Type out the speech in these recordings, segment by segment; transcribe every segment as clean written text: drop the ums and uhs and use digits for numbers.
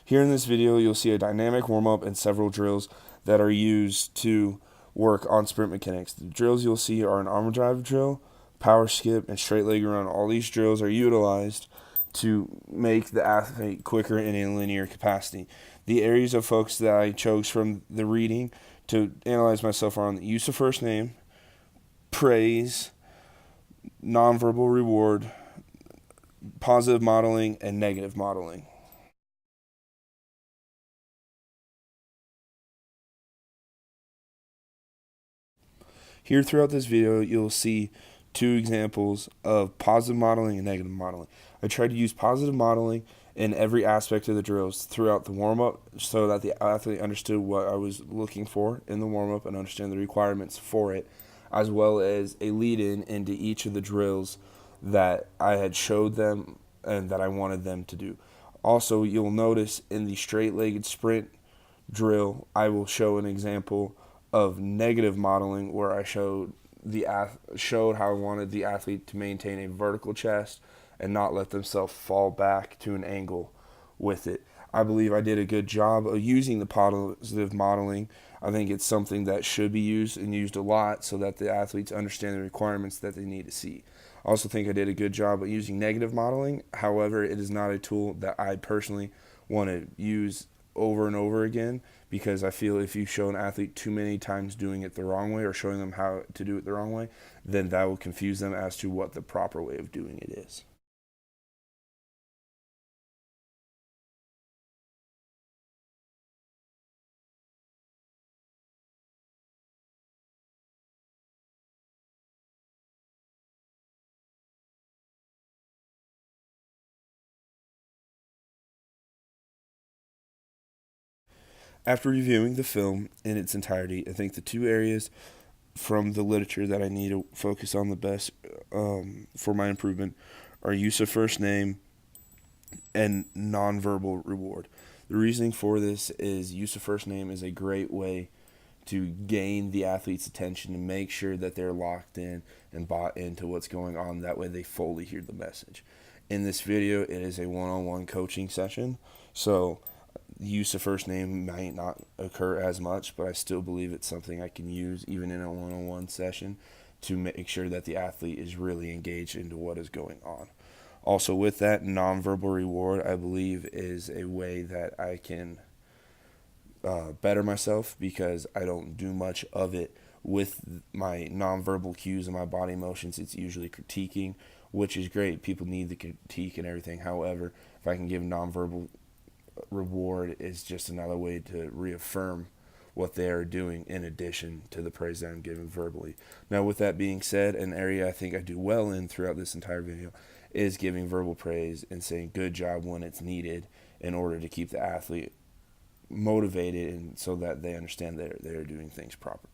Here in this video, you'll see a dynamic warm-up and several drills that are used to work on sprint mechanics. The drills you'll see are an arm drive drill, power skip, and straight leg run. All these drills are utilized to make the athlete quicker in a linear capacity. The areas of focus that I chose from the reading to analyze myself are on the use of first name, praise, nonverbal reward, positive modeling, and negative modeling. Here throughout this video, you'll see two examples of positive modeling and negative modeling. I tried to use positive modeling in every aspect of the drills throughout the warm-up so that the athlete understood what I was looking for in the warm-up and understand the requirements for it, as well as a lead-in into each of the drills that I had showed them and that I wanted them to do. Also, you'll notice in the straight-legged sprint drill, I will show an example of negative modeling where I showed how I wanted the athlete to maintain a vertical chest and not let themselves fall back to an angle with it. I believe I did a good job of using the positive modeling. I think it's something that should be used and used a lot so that the athletes understand the requirements that they need to see. I also think I did a good job of using negative modeling. However, it is not a tool that I personally want to use over and over again, because I feel if you show an athlete too many times doing it the wrong way or showing them how to do it the wrong way, then that will confuse them as to what the proper way of doing it is. After reviewing the film in its entirety, I think the two areas from the literature that I need to focus on the best for my improvement are use of first name and nonverbal reward. The reasoning for this is use of first name is a great way to gain the athlete's attention and make sure that they're locked in and bought into what's going on. That way they fully hear the message. In this video, it is a one-on-one coaching session, so use of first name might not occur as much, but I still believe it's something I can use even in a one-on-one session to make sure that the athlete is really engaged into what is going on. Also, with that, nonverbal reward, I believe, is a way that I can better myself, because I don't do much of it with my nonverbal cues and my body motions. It's usually critiquing, which is great. People need the critique and everything. However, if I can give nonverbal reward, is just another way to reaffirm what they are doing in addition to the praise that I'm giving verbally. Now, with that being said, an area I think I do well in throughout this entire video is giving verbal praise and saying good job when it's needed in order to keep the athlete motivated and so that they understand that they're doing things properly.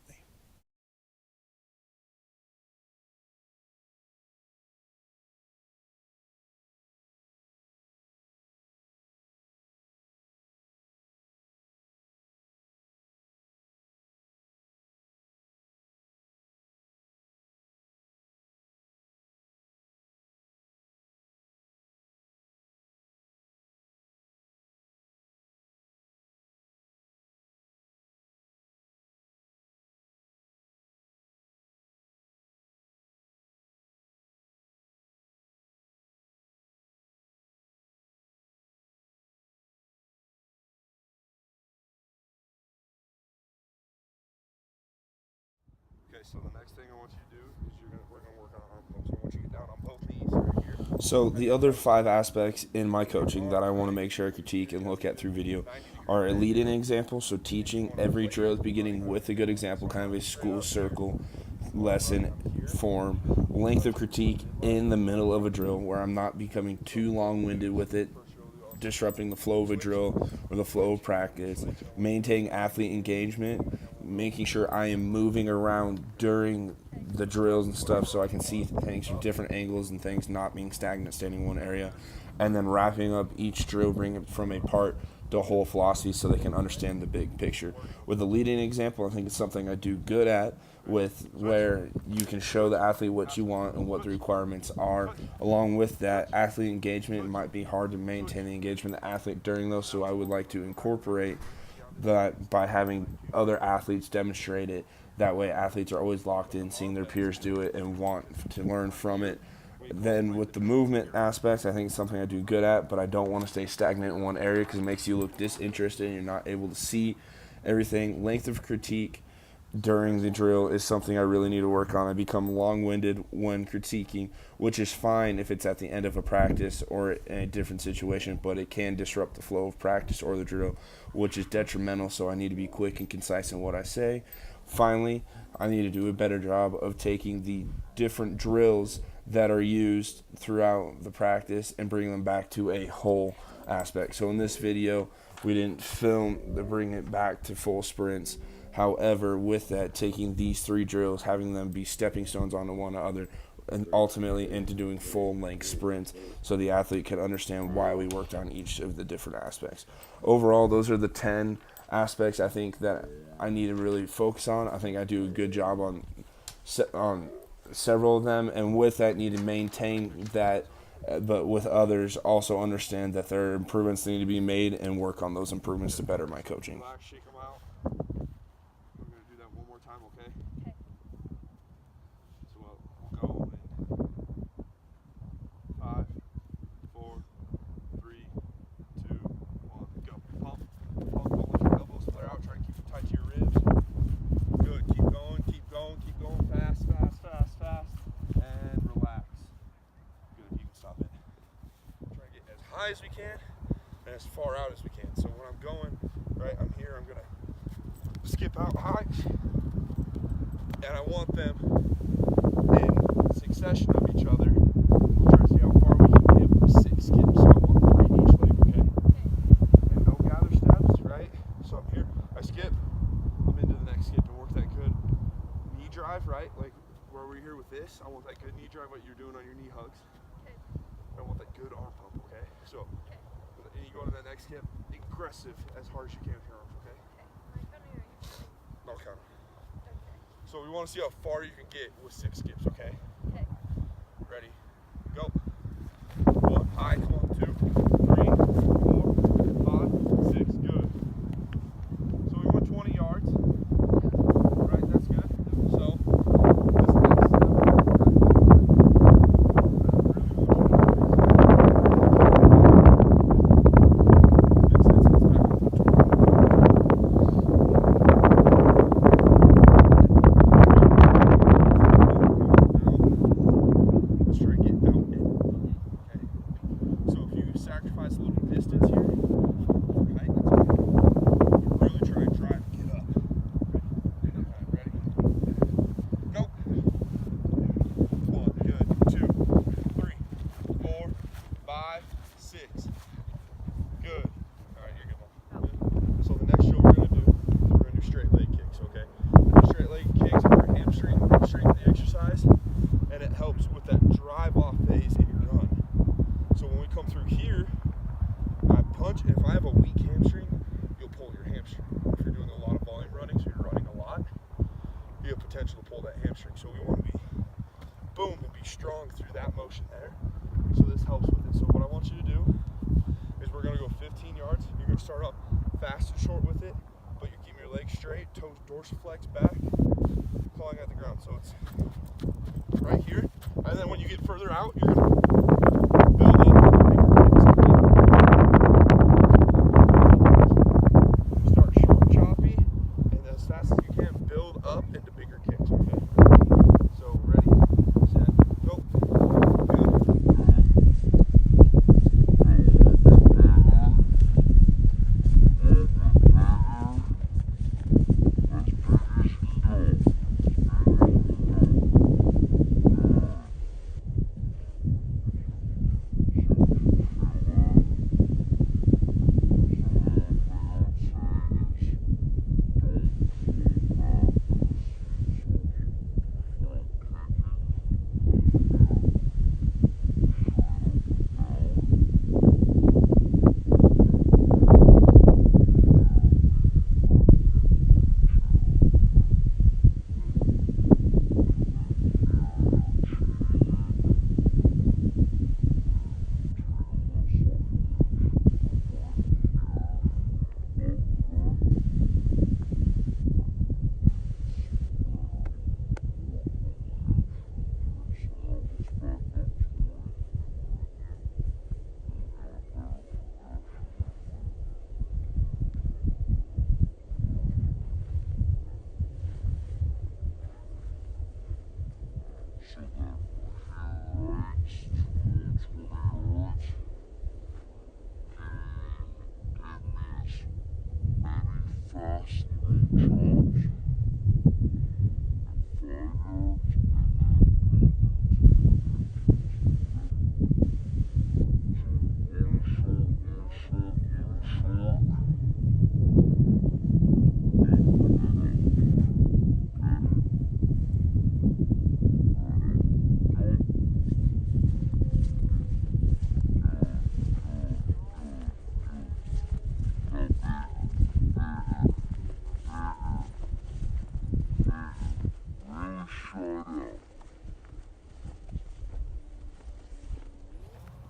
Okay, so the next thing I want you to do is we're gonna work on arm pumps. I want you to get down on both knees right here. So the other 5 aspects in my coaching that I want to make sure I critique and look at through video are a lead-in example, so teaching every drill at the beginning with a good example, kind of a school circle lesson form, length of critique in the middle of a drill where I'm not becoming too long-winded with it, disrupting the flow of a drill or the flow of practice, maintaining athlete engagement, making sure I am moving around during the drills and stuff so I can see things from different angles and things not being stagnant, standing in one area, and then wrapping up each drill, bringing it from a part to a whole philosophy so they can understand the big picture. With the leading example, I think it's something I do good at, with where you can show the athlete what you want and what the requirements are. Along with that, athlete engagement, it might be hard to maintain the engagement of the athlete during those, so I would like to incorporate that by having other athletes demonstrate it. That way athletes are always locked in, seeing their peers do it and want to learn from it. Then with the movement aspects, I think it's something I do good at, but I don't want to stay stagnant in one area because it makes you look disinterested and you're not able to see everything. Length of critique during the drill is something I really need to work on. I become long-winded when critiquing, which is fine if it's at the end of a practice or in a different situation, but it can disrupt the flow of practice or the drill, which is detrimental, so I need to be quick and concise in what I say. Finally, I need to do a better job of taking the different drills that are used throughout the practice and bringing them back to a whole aspect. So in this video, we didn't film to bring it back to full sprints. However, with that, taking these 3 drills, having them be stepping stones onto one another, and ultimately into doing full-length sprints so the athlete can understand why we worked on each of the different aspects. Overall, those are the 10 aspects I think that I need to really focus on. I think I do a good job on several of them, and with that, need to maintain that, but with others, also understand that there are improvements that need to be made and work on those improvements to better my coaching. Shake them out. We're going to do that one more time, okay? Okay. So we'll go in 5, 4, 3, 2, 1, go. Pump. Pump. Don't let your elbows flare out. Try and keep them tight to your ribs. Good. Keep going. Keep going. Keep going. Fast, fast, fast, fast. And relax. Good. You can stop it. Try and get as high as we can and as far out as we can. So when I'm going, right, I'm here, I'm going to skip out high, and I want them in succession of each other. Try to see how far we can get with 6 skips. So I want 3 each leg, okay? And no gather steps, right? So I'm here, I skip, I'm into the next skip and work that good knee drive, right? Like where we're here with this, I want that good knee drive, what you're doing on your knee hugs. Okay. I want that good arm pump, okay? So, and you go to that next skip, aggressive as hard as you can with your arms, okay? No count. Okay. So we want to see how far you can get with 6 skips, okay? Okay. Ready? Go. 1, high, come on, 2, 3, 4, 5, 6, good. So we went 20 yards. Right, that's good. So this next step, if I have a weak hamstring, you'll pull your hamstring. If you're doing a lot of volume running, so you're running a lot, you have potential to pull that hamstring. So we want to be, boom, and be strong through that motion there. So this helps with it. So what I want you to do is we're going to go 15 yards. You're going to start off fast and short with it, but you're keeping your legs straight, toes dorsiflex back, clawing at the ground. So it's right here. And then when you get further out, you're going to build up into bigger kicks. Start short, choppy, and as fast as you can, build up into bigger kicks, okay? So, ready, set, go. Good.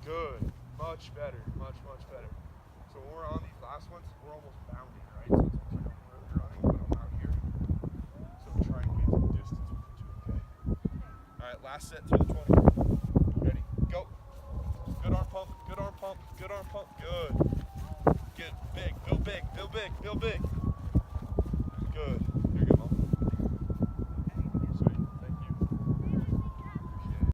Good. Much better. Much better. So when we're on these last ones, we're almost bounding, right? So it's almost like I'm really running, but I'm out here. So try and get to the distance with the two, okay? Alright, last set through the 20. Ready? Go. Good arm pump, good arm pump, good arm pump, good. Get big, build big, build big, build big. Good.